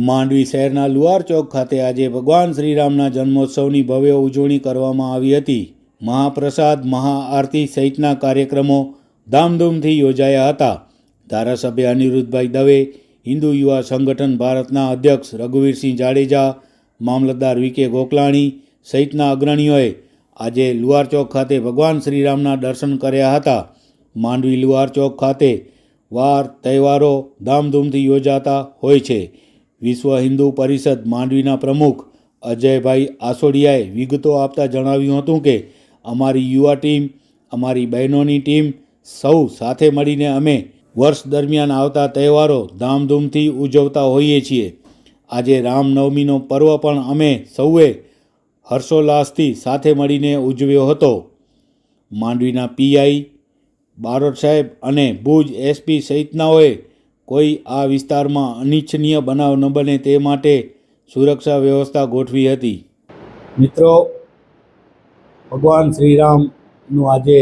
માંડવી શહેરના લુહાર ચોક ખાતે આજે ભગવાન શ્રીરામના જન્મોત્સવની ભવ્ય ઉજવણી કરવામાં આવી હતી. મહાપ્રસાદ, મહાઆરતી સહિતના કાર્યક્રમો ધામધૂમથી યોજાયા હતા. ધારાસભ્ય અનિરુદ્ધભાઈ દવે, હિન્દુ યુવા સંગઠન ભારતના અધ્યક્ષ રઘુવીરસિંહ જાડેજા, મામલતદાર વી.કે. ગોકલાણી સહિતના અગ્રણીઓએ આજે લુહાર ચોક ખાતે ભગવાન શ્રીરામના દર્શન કર્યા હતા. માંડવી લુહાર ચોક ખાતે વાર તહેવારો ધામધૂમથી યોજાતા હોય છે. વિશ્વ હિન્દુ પરિષદ માંડવીના પ્રમુખ અજયભાઈ આસોડિયાએ વિગતો આપતા જણાવ્યું હતું કે અમારી યુવા ટીમ, અમારી બહેનોની ટીમ સૌ સાથે મળીને અમે વર્ષ દરમિયાન આવતા તહેવારો ધામધૂમથી ઉજવતા હોઈએ છીએ. આજે રામનવમીનો પર્વ પણ અમે સૌએ હર્ષોલ્લાસથી સાથે મળીને ઉજવ્યો હતો. માંડવીના પીઆઈ બારોટ સાહેબ અને ભુજ એસપી સહિતનાઓએ કોઈ આ વિસ્તારમાં અનિચ્છનીય બનાવ ન બને તે માટે સુરક્ષા વ્યવસ્થા ગોઠવી હતી. મિત્રો, ભગવાન શ્રીરામનું આજે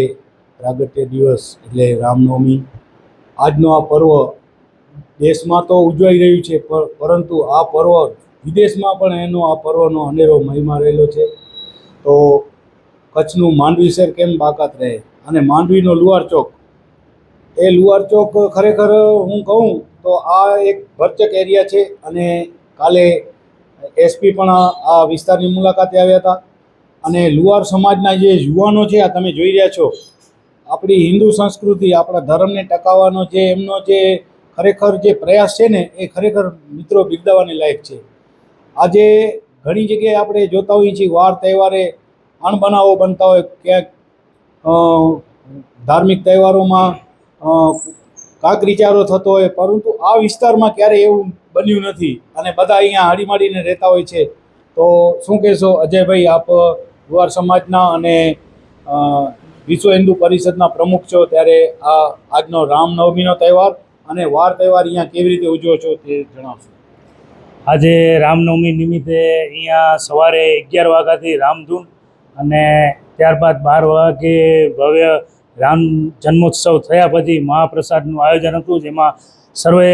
પ્રાગટ્ય દિવસ એટલે રામનવમી. આજનો આ પર્વ દેશમાં તો ઉજવાઈ રહ્યું છે, પરંતુ આ પર્વ વિદેશમાં પણ એનો આ પર્વનો અનેરો મહિમા રહેલો છે. તો કચ્છનું માંડવી શહેર કેમ બાકાત રહે. અને માંડવીનો લુહાર ચોક, એ લુહાર ચોક ખરેખર હું કહું તો આ એક ભરચક એરિયા છે. અને કાલે એસપી પણ આ વિસ્તારની મુલાકાતે આવ્યા હતા. અને લુહાર સમાજના જે યુવાનો છે, આ તમે જોઈ રહ્યા છો, આપણી હિન્દુ સંસ્કૃતિ, આપણા ધર્મને ટકાવવાનો જે એમનો જે ખરેખર જે પ્રયાસ છે ને, એ ખરેખર મિત્રો બિરદાવવાની લાયક છે. આજે ઘણી જગ્યાએ આપણે જોતા હોઈએ છીએ વાર તહેવારે અણબનાવો બનતા હોય, ક્યાંક ધાર્મિક તહેવારોમાં કાકરીચારો થતો હોય, પરંતુ આ વિસ્તારમાં ક્યારેય એવું બન્યું નથી અને બધા અહીંયા હળીમળીને રહેતા હોય છે. તો શું કહેશો અજયભાઈ, આપ લુહાર સમાજના અને વિશ્વ હિન્દુ પરિષદના પ્રમુખ છો, ત્યારે આજનો રામનવમીનો તહેવાર અને વાર તહેવાર અહીંયા કેવી રીતે ઉજવો છો તે જણાવશો. આજે રામનવમી નિમિત્તે અહીંયા સવારે 11 વાગ્યાથી રામધૂન અને ત્યારબાદ 12 વાગે ભવ્ય રામ જન્મોત્સવ થયા પછી મહાપ્રસાદનું આયોજન હતું, જેમાં સર્વે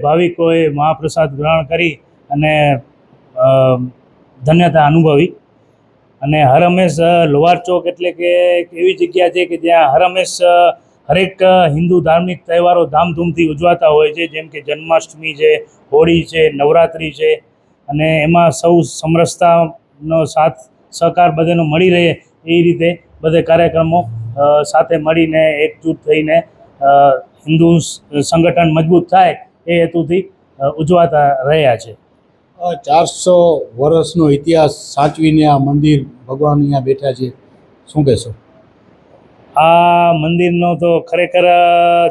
ભાવિકોએ મહાપ્રસાદ ગ્રહણ કરી અને ધન્યતા અનુભવી. અને હરહંમેશ લુહાર ચોક એટલે કે એક એવી જગ્યા છે કે જ્યાં હરહંમેશ હરેક હિન્દુ ધાર્મિક તહેવારો ધામધૂમથી ઉજવાતા હોય છે, જેમ કે જન્માષ્ટમી છે, હોળી છે, નવરાત્રિ છે. અને એમાં સૌ સમરસતાનો સાથ સહકાર બધાનો મળી રહે એ રીતે બધે કાર્યક્રમો સાથે મળીને એકજૂટ થઈને હિન્દુ સંગઠન મજબૂત થાય એ હેતુથી ઉજવાતા રહ્યા છે. 400 વર્ષનો ઇતિહાસ સાચવીને આ મંદિર ભગવાન અહીંયા બેઠા છે, શું કહેશો? આ મંદિરનો તો ખરેખર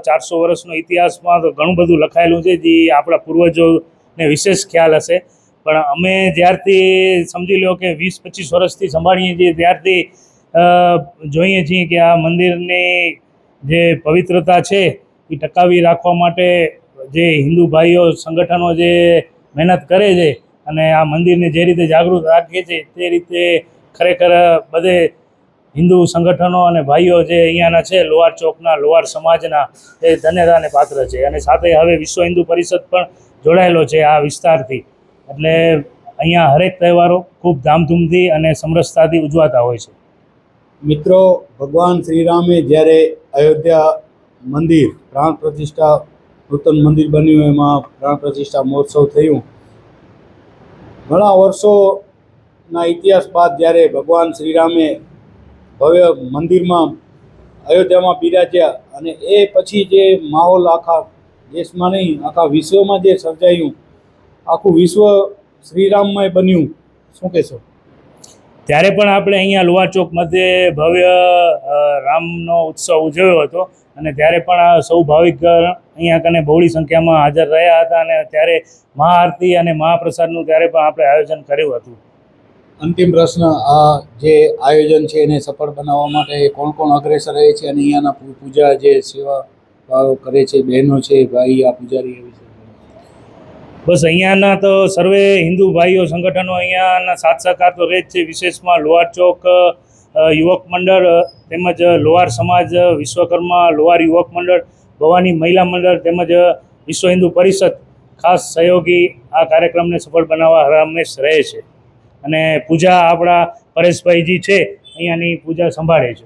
400 વર્ષનો ઇતિહાસમાં તો ઘણું બધું લખાયેલું છે, જે આપણા પૂર્વજોને વિશેષ ખ્યાલ હશે. પણ અમે જ્યારથી સમજી લો કે 20-25 વર્ષથી સંભાળીએ છીએ, ત્યારથી જોઈએ છીએ કે આ મંદિરની જે પવિત્રતા છે એ ટકાવી રાખવા માટે જે હિન્દુ ભાઈઓ સંગઠનો જે મહેનત કરે છે અને આ મંદિરને જે રીતે જાગૃત રાખે છે, તે રીતે ખરેખર બધે હિન્દુ સંગઠનો અને ભાઈઓ જે અહીંયાના છે, લુહાર ચોકના, લુહાર સમાજના, એ ધન્યતાને પાત્ર છે. અને સાથે હવે વિશ્વ હિન્દુ પરિષદ પણ જોડાયેલો છે આ વિસ્તારથી. એટલે અહીંયા હરેક તહેવારો ખૂબ ધામધૂમથી અને સમરસતાથી ઉજવાતા હોય છે. મિત્રો, ભગવાન શ્રીરામે જ્યારે અયોધ્યા મંદિર પ્રાણ પ્રતિષ્ઠા, નૂતન મંદિર બન્યું, એમાં પ્રાણ પ્રતિષ્ઠા મહોત્સવ થયું, ઘણા વર્ષોના ઇતિહાસ બાદ જ્યારે ભગવાન શ્રીરામે ભવ્ય મંદિરમાં અયોધ્યામાં બિરાજ્યા અને એ પછી જે માહોલ આખા દેશમાં નહીં, આખા વિશ્વમાં જે સર્જાયું, આખું વિશ્વ શ્રીરામમય બન્યું, શું કહેશો? ત્યારે પણ આપણે અહીંયા લુહાર ચોક મધ્યે ભવ્ય રામનો ઉત્સવ ઉજવ્યો હતો અને ત્યારે પણ સૌ ભાવિક અહીંયા કને બહોળી સંખ્યામાં હાજર રહ્યા હતા. અને ત્યારે મહાઆરતી અને મહાપ્રસાદનું ત્યારે પણ આપણે આયોજન કર્યું હતું. અંતિમ પ્રશ્ન, આ જે આયોજન છે એને સફળ બનાવવા માટે કોણ કોણ અગ્રેસર રહે છે અને અહીંયાના પૂજા જે સેવા કરે છે, બહેનો છે, ભાઈ, આ પૂજારી એવી છે? બસ અહીંયાના તો સર્વે હિન્દુ ભાઈઓ સંગઠનો અહીંયાના સાથ સહકાર તો રહે જ છે. વિશેષમાં લુહાર ચોક યુવક મંડળ તેમજ લુહાર સમાજ, વિશ્વકર્મા લુહાર યુવક મંડળ, ભવાની મહિલા મંડળ તેમજ વિશ્વ હિન્દુ પરિષદ ખાસ સહયોગી આ કાર્યક્રમને સફળ બનાવવા હર હંમેશ રહે છે અને પૂજા આપણા પરેશભાઈજી છે અહીંયાની પૂજા સંભાળે છે.